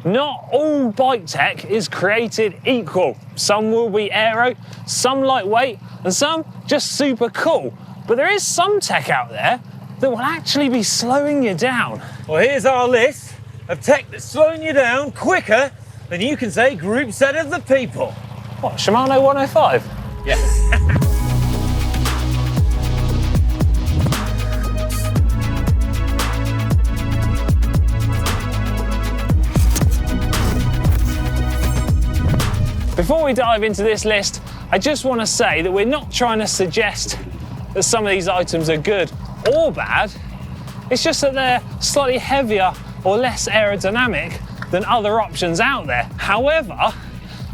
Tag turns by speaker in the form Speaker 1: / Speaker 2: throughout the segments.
Speaker 1: Not all bike tech is created equal. Some will be aero, some lightweight, and some just super cool. But there is some tech out there that will actually be slowing you down.
Speaker 2: Well, here's our list of tech that's slowing you down quicker than you can say group set of the people.
Speaker 1: What, Shimano 105?
Speaker 2: Yes.
Speaker 1: Before we dive into this list, I just want to say that we're not trying to suggest that some of these items are good or bad. It's just that they're slightly heavier or less aerodynamic than other options out there. However,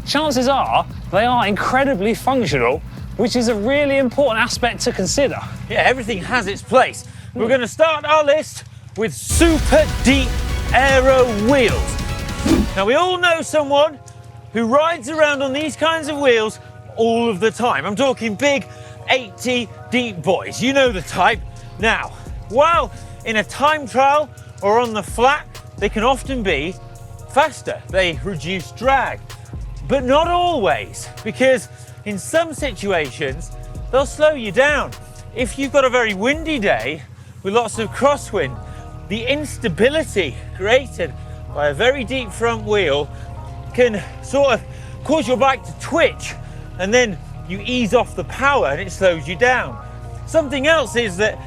Speaker 1: chances are they are incredibly functional, which is a really important aspect to consider.
Speaker 2: Yeah, everything has its place. We're going to start our list with super deep aero wheels. Now, we all know someone who rides around on these kinds of wheels all of the time. I'm talking big 80 deep boys. You know the type. Now, while in a time trial or on the flat, they can often be faster. They reduce drag, but not always, because in some situations, they'll slow you down. If you've got a very windy day with lots of crosswind, the instability created by a very deep front wheel can sort of cause your bike to twitch, and then you ease off the power and it slows you down. Something else is that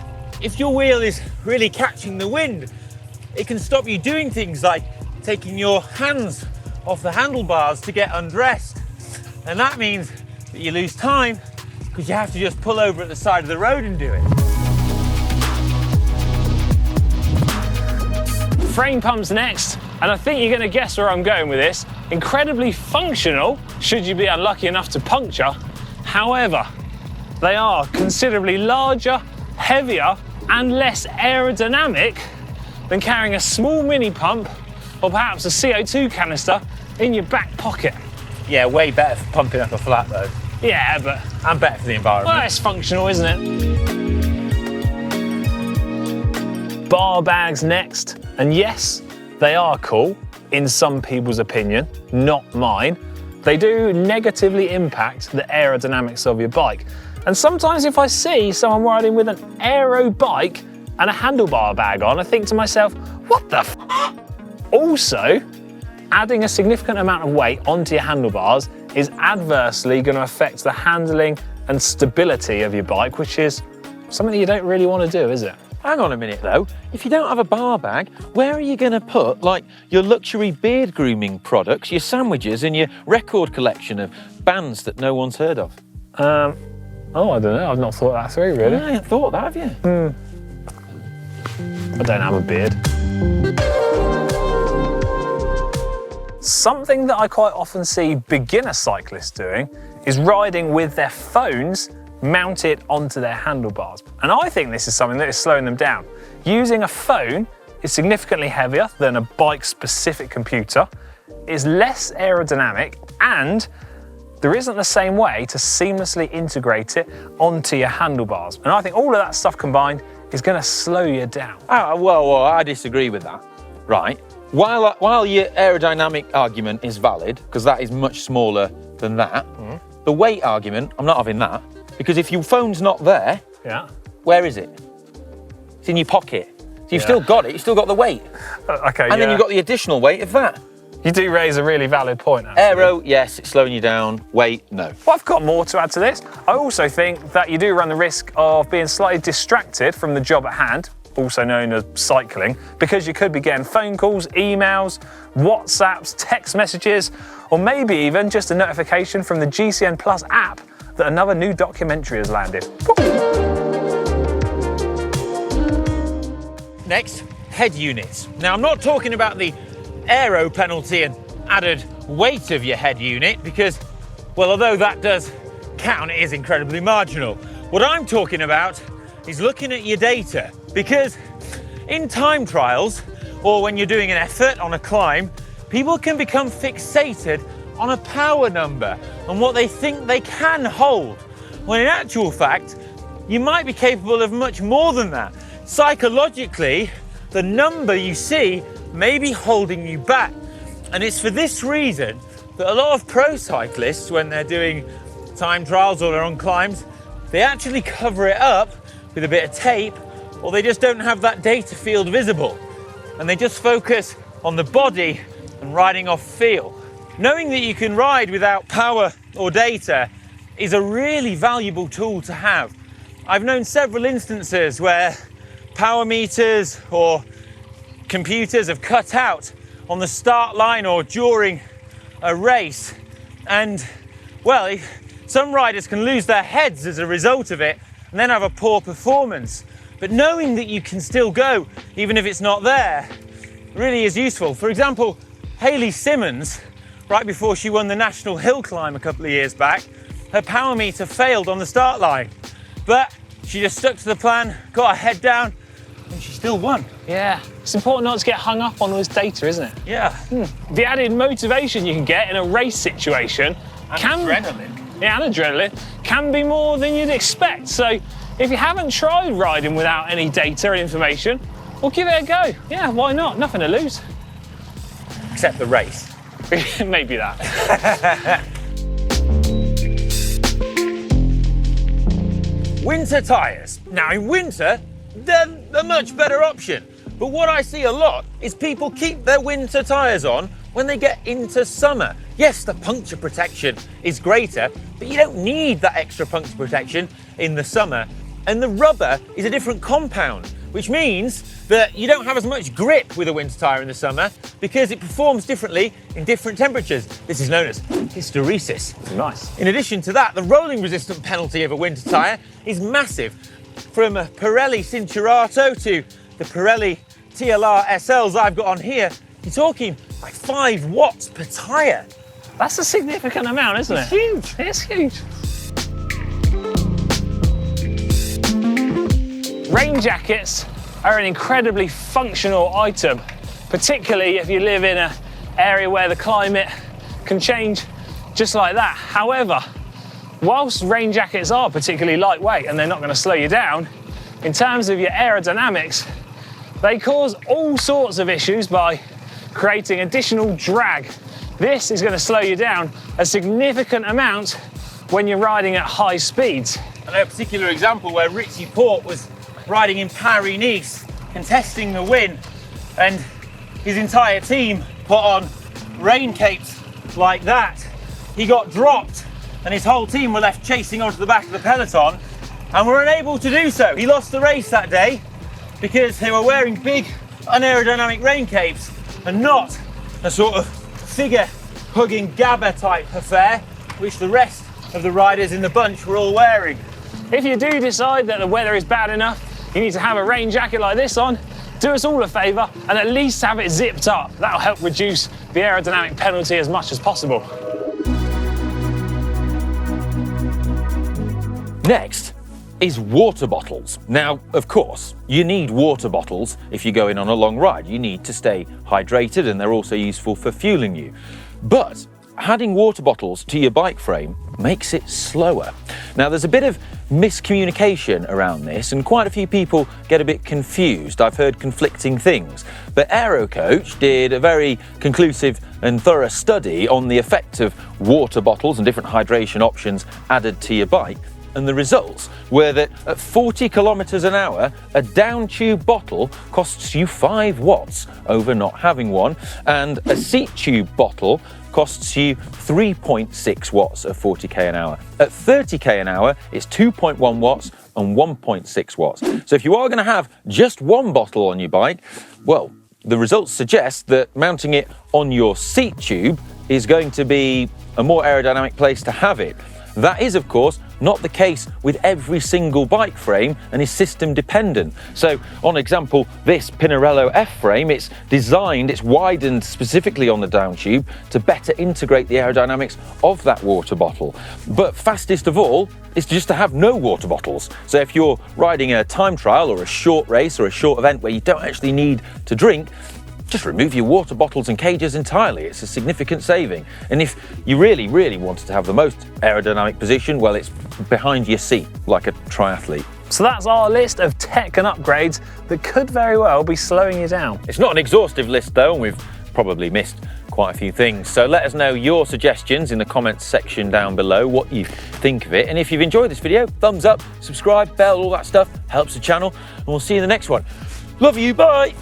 Speaker 2: if your wheel is really catching the wind, it can stop you doing things like taking your hands off the handlebars to get undressed. And that means that you lose time because you have to just pull over at the side of the road and do it.
Speaker 1: Frame pumps next, and I think you're going to guess where I'm going with this. Incredibly functional, should you be unlucky enough to puncture. However, they are considerably larger, heavier, and less aerodynamic than carrying a small mini pump or perhaps a CO2 canister in your back pocket.
Speaker 2: Yeah, way better for pumping up a flat though.
Speaker 1: Yeah, but...
Speaker 2: And better for the environment.
Speaker 1: Well, it's functional, isn't it? Bar bags next, and yes, they are cool, in some people's opinion, not mine. They do negatively impact the aerodynamics of your bike. And sometimes if I see someone riding with an aero bike and a handlebar bag on, I think to myself, what the f? Also, adding a significant amount of weight onto your handlebars is adversely going to affect the handling and stability of your bike, which is something that you don't really want to do, is it?
Speaker 3: Hang on a minute though, if you don't have a bar bag, where are you going to put like your luxury beard grooming products, your sandwiches and your record collection of bands that no one's heard of?
Speaker 1: Oh, I don't know, I've not thought that through really.
Speaker 3: I ain't thought that, have you?
Speaker 1: I don't have a beard. Something that I quite often see beginner cyclists doing is riding with their phones mounted onto their handlebars. And I think this is something that is slowing them down. Using a phone is significantly heavier than a bike-specific computer, is less aerodynamic, and there isn't the same way to seamlessly integrate it onto your handlebars. And I think all of that stuff combined is going to slow you down.
Speaker 3: Well, I disagree with that. Right. While your aerodynamic argument is valid, because that is much smaller than that, the weight argument, I'm not having that. Because if your phone's not there, where is it? It's in your pocket. So you've still got it, you've still got the weight.
Speaker 1: Okay,
Speaker 3: and then you've got the additional weight of that.
Speaker 1: You do raise a really valid point, actually.
Speaker 3: Aero, yes, it's slowing you down. Weight, no.
Speaker 1: Well, I've got more to add to this. I also think that you do run the risk of being slightly distracted from the job at hand, also known as cycling, because you could be getting phone calls, emails, WhatsApps, text messages, or maybe even just a notification from the GCN Plus app that another new documentary has landed.
Speaker 2: Next, head units. Now, I'm not talking about the aero penalty and added weight of your head unit because, well, although that does count, it is incredibly marginal. What I'm talking about is looking at your data, because in time trials or when you're doing an effort on a climb, people can become fixated on a power number and what they think they can hold, when in actual fact, you might be capable of much more than that. Psychologically, the number you see may be holding you back. And it's for this reason that a lot of pro cyclists, when they're doing time trials or they're on climbs, they actually cover it up with a bit of tape, or they just don't have that data field visible. And they just focus on the body and riding off feel. Knowing that you can ride without power or data is a really valuable tool to have. I've known several instances where power meters or computers have cut out on the start line or during a race, and well, some riders can lose their heads as a result of it and then have a poor performance. But knowing that you can still go even if it's not there really is useful. For example, Hayley Simmons, right before she won the National Hill Climb a couple of years back, her power meter failed on the start line, but she just stuck to the plan, got her head down, and she still won.
Speaker 1: Yeah, it's important not to get hung up on all this data, isn't it?
Speaker 2: Yeah.
Speaker 1: The added motivation you can get in a race situation
Speaker 2: Adrenaline.
Speaker 1: Yeah, and adrenaline can be more than you'd expect. So if you haven't tried riding without any data and information, well, give it a go. Yeah, why not? Nothing to lose.
Speaker 2: Except the race.
Speaker 1: Maybe that.
Speaker 2: Winter tyres. Now in winter, they're a much better option. But what I see a lot is people keep their winter tyres on when they get into summer. Yes, the puncture protection is greater, but you don't need that extra puncture protection in the summer. And the rubber is a different compound, which means that you don't have as much grip with a winter tyre in the summer because it performs differently in different temperatures. This is known as hysteresis.
Speaker 1: Nice.
Speaker 2: In addition to that, the rolling resistant penalty of a winter tyre is massive. From a Pirelli Cinturato to the Pirelli TLR SLs I've got on here, you're talking like 5 watts per tyre.
Speaker 1: That's a significant amount, isn't it?
Speaker 2: Huge.
Speaker 1: It's huge. Rain jackets are an incredibly functional item, particularly if you live in an area where the climate can change just like that. However, whilst rain jackets are particularly lightweight and they're not going to slow you down, in terms of your aerodynamics, they cause all sorts of issues by creating additional drag. This is going to slow you down a significant amount when you're riding at high speeds.
Speaker 2: I know a particular example where Richie Port was riding in Paris-Nice, contesting the win, and his entire team put on rain capes like that. He got dropped and his whole team were left chasing onto the back of the peloton and were unable to do so. He lost the race that day because they were wearing big unaerodynamic rain capes and not a sort of figure hugging gabba type affair which the rest of the riders in the bunch were all wearing.
Speaker 1: If you do decide that the weather is bad enough, you need to have a rain jacket like this on, do us all a favour and at least have it zipped up. That'll help reduce the aerodynamic penalty as much as possible.
Speaker 3: Next is water bottles. Now, of course, you need water bottles if you're going on a long ride. You need to stay hydrated and they're also useful for fueling you. But adding water bottles to your bike frame makes it slower. Now, there's a bit of miscommunication around this and quite a few people get a bit confused. I've heard conflicting things. But Aero Coach did a very conclusive and thorough study on the effect of water bottles and different hydration options added to your bike. And the results were that at 40 kilometers an hour, a down tube bottle costs you 5 watts over not having one, and a seat tube bottle costs you 3.6 watts at 40k an hour. At 30k an hour, it's 2.1 watts and 1.6 watts. So if you are going to have just one bottle on your bike, well, the results suggest that mounting it on your seat tube is going to be a more aerodynamic place to have it. That is, of course, not the case with every single bike frame and is system dependent. So, on example, this Pinarello F frame, it's widened specifically on the down tube to better integrate the aerodynamics of that water bottle. But fastest of all is just to have no water bottles. So if you're riding a time trial or a short race or a short event where you don't actually need to drink, just remove your water bottles and cages entirely. It's a significant saving. And if you really, really wanted to have the most aerodynamic position, well, it's behind your seat, like a triathlete.
Speaker 1: So that's our list of tech and upgrades that could very well be slowing you down.
Speaker 3: It's not an exhaustive list though, and we've probably missed quite a few things. So let us know your suggestions in the comments section down below, what you think of it. And if you've enjoyed this video, thumbs up, subscribe, bell, all that stuff helps the channel. And we'll see you in the next one. Love you, bye.